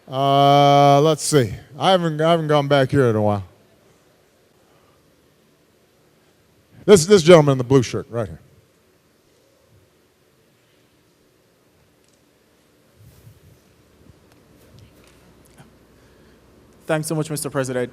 Let's see. I haven't gone back here in a while. This gentleman in the blue shirt, right here. Thanks so much, Mr. President.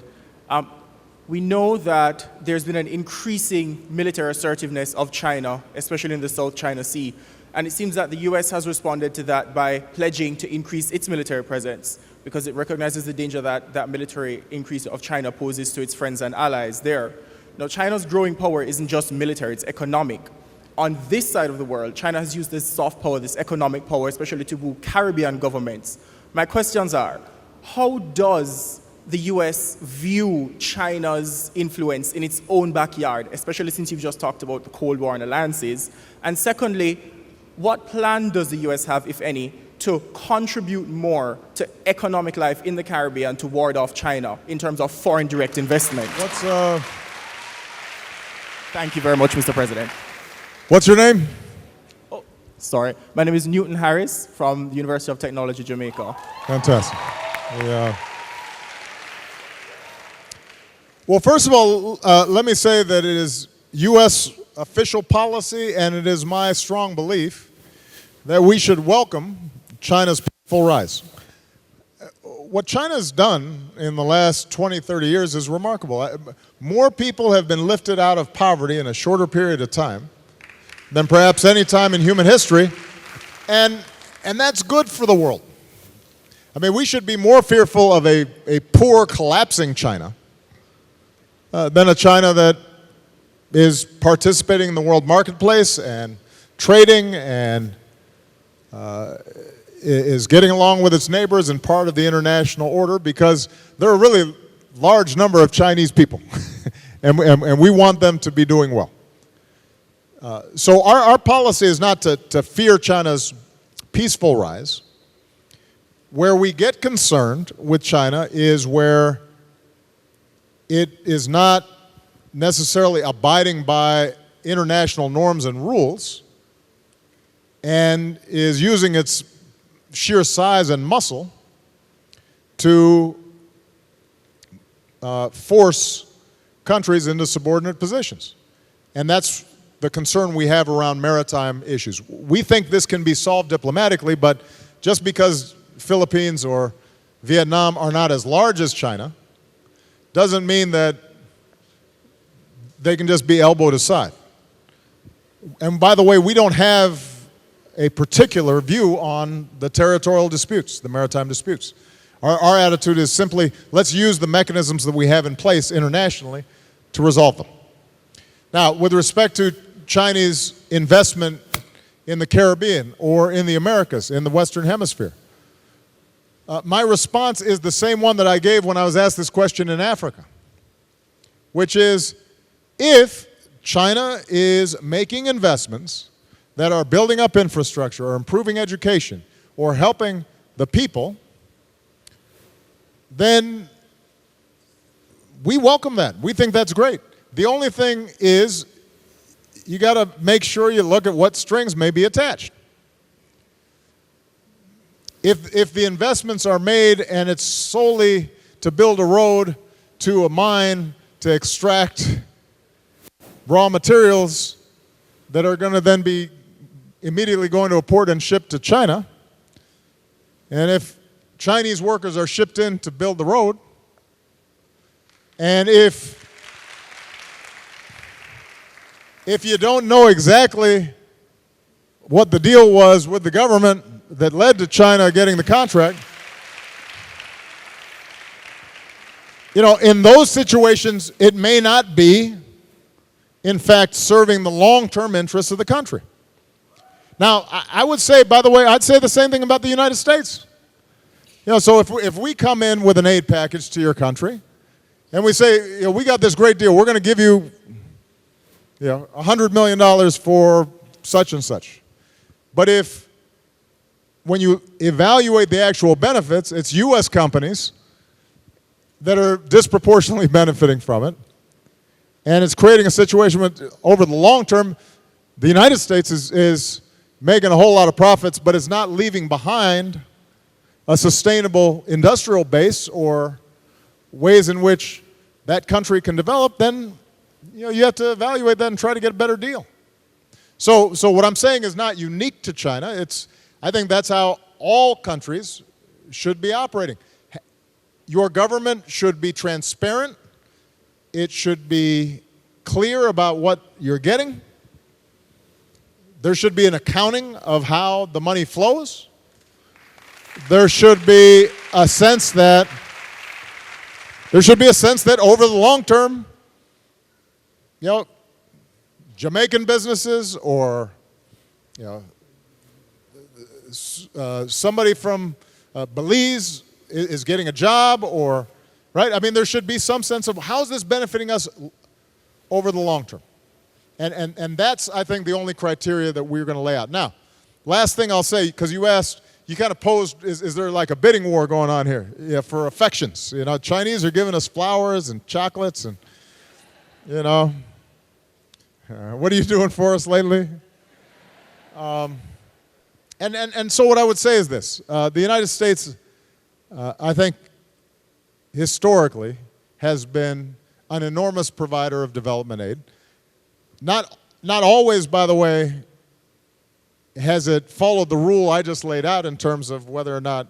We know that there's been an increasing military assertiveness of China, especially in the South China Sea. And it seems that the US has responded to that by pledging to increase its military presence because it recognizes the danger that that military increase of China poses to its friends and allies there. Now, China's growing power isn't just military, it's economic. On this side of the world, China has used this soft power, this economic power, especially to woo Caribbean governments. My questions are, how does the US view China's influence in its own backyard, especially since you've just talked about the Cold War and alliances? And secondly, what plan does the US have, if any, to contribute more to economic life in the Caribbean to ward off China in terms of foreign direct investment? Thank you very much, Mr. President. What's your name? Oh, sorry. My name is Newton Harris from the University of Technology, Jamaica. Fantastic. Well, first of all, let me say that it is U.S. official policy, and it is my strong belief that we should welcome China's peaceful rise. What China's done in the last 20, 30 years is remarkable. More people have been lifted out of poverty in a shorter period of time than perhaps any time in human history, and that's good for the world. I mean, we should be more fearful of a poor, collapsing China than a China that is participating in the world marketplace and trading and is getting along with its neighbors and part of the international order, because there are a really large number of Chinese people, and we want them to be doing well. So our policy is not to fear China's peaceful rise. Where we get concerned with China is where it is not necessarily abiding by international norms and rules and is using its sheer size and muscle to force countries into subordinate positions. And that's the concern we have around maritime issues. We think this can be solved diplomatically, but just because Philippines or Vietnam are not as large as China doesn't mean that they can just be elbowed aside. And by the way, we don't have a particular view on the territorial disputes, the maritime disputes. Our attitude is simply, let's use the mechanisms that we have in place internationally to resolve them. Now, with respect to Chinese investment in the Caribbean or in the Americas, in the Western Hemisphere, my response is the same one that I gave when I was asked this question in Africa, which is, if China is making investments that are building up infrastructure or improving education or helping the people, then we welcome that. We think that's great. The only thing is, you got to make sure you look at what strings may be attached. If the investments are made and it's solely to build a road to a mine to extract raw materials that are going to then be immediately going to a port and shipped to China, and if Chinese workers are shipped in to build the road, and if you don't know exactly what the deal was with the government that led to China getting the contract, in those situations, it may not be, in fact, serving the long-term interests of the country. Now, I would say, by the way, I'd say the same thing about the United States. So if we come in with an aid package to your country, and we say, we got this great deal, we're going to give you, $100 million for such and such. But when you evaluate the actual benefits, it's U.S. companies that are disproportionately benefiting from it, and it's creating a situation where, over the long term, the United States is making a whole lot of profits, but it's not leaving behind a sustainable industrial base or ways in which that country can develop, then you have to evaluate that and try to get a better deal. So what I'm saying is not unique to China. I think that's how all countries should be operating. Your government should be transparent. It should be clear about what you're getting. There should be an accounting of how the money flows. There should be a sense that over the long term, Jamaican businesses or somebody from Belize is getting a job, or right? I mean, there should be some sense of how is this benefiting us over the long term, and that's, I think, the only criteria that we're going to lay out. Now, last thing I'll say, because you asked, you kind of posed, is there like a bidding war going on here? Yeah, for affections. Chinese are giving us flowers and chocolates, and what are you doing for us lately? And so what I would say is this: the United States, I think, historically, has been an enormous provider of development aid. Not always, by the way, has it followed the rule I just laid out in terms of whether or not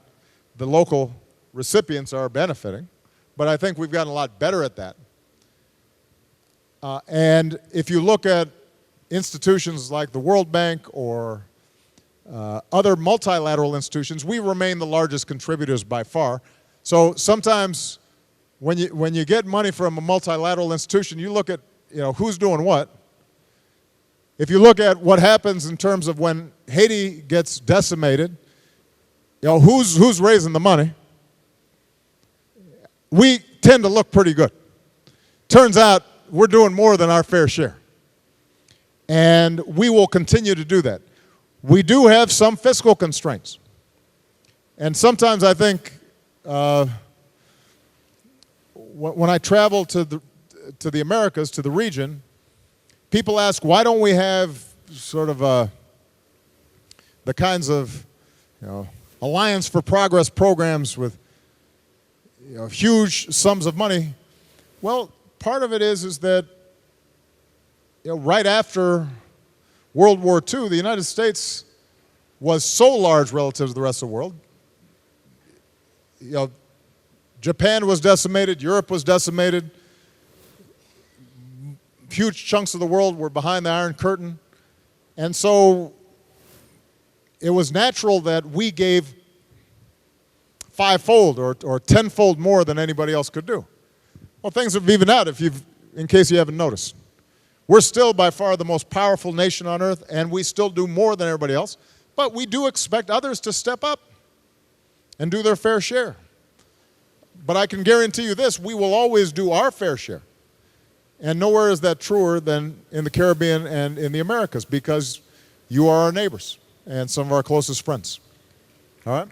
the local recipients are benefiting, but I think we've gotten a lot better at that. And if you look at institutions like the World Bank or other multilateral institutions, we remain the largest contributors by far. So sometimes when you get money from a multilateral institution, you look at who's doing what. If you look at what happens in terms of when Haiti gets decimated, who's raising the money? We tend to look pretty good. Turns out we're doing more than our fair share. And we will continue to do that. We do have some fiscal constraints. And sometimes I think when I travel to the Americas, to the region, people ask, why don't we have sort of the kinds of Alliance for Progress programs with huge sums of money? Well, part of it is that right after World War II, the United States was so large relative to the rest of the world. Japan was decimated, Europe was decimated. Huge chunks of the world were behind the Iron Curtain. And so it was natural that we gave fivefold or tenfold more than anybody else could do. Well, things have evened out, in case you haven't noticed. We're still by far the most powerful nation on earth, and we still do more than everybody else. But we do expect others to step up and do their fair share. But I can guarantee you this: we will always do our fair share. And nowhere is that truer than in the Caribbean and in the Americas, because you are our neighbors and some of our closest friends. All right?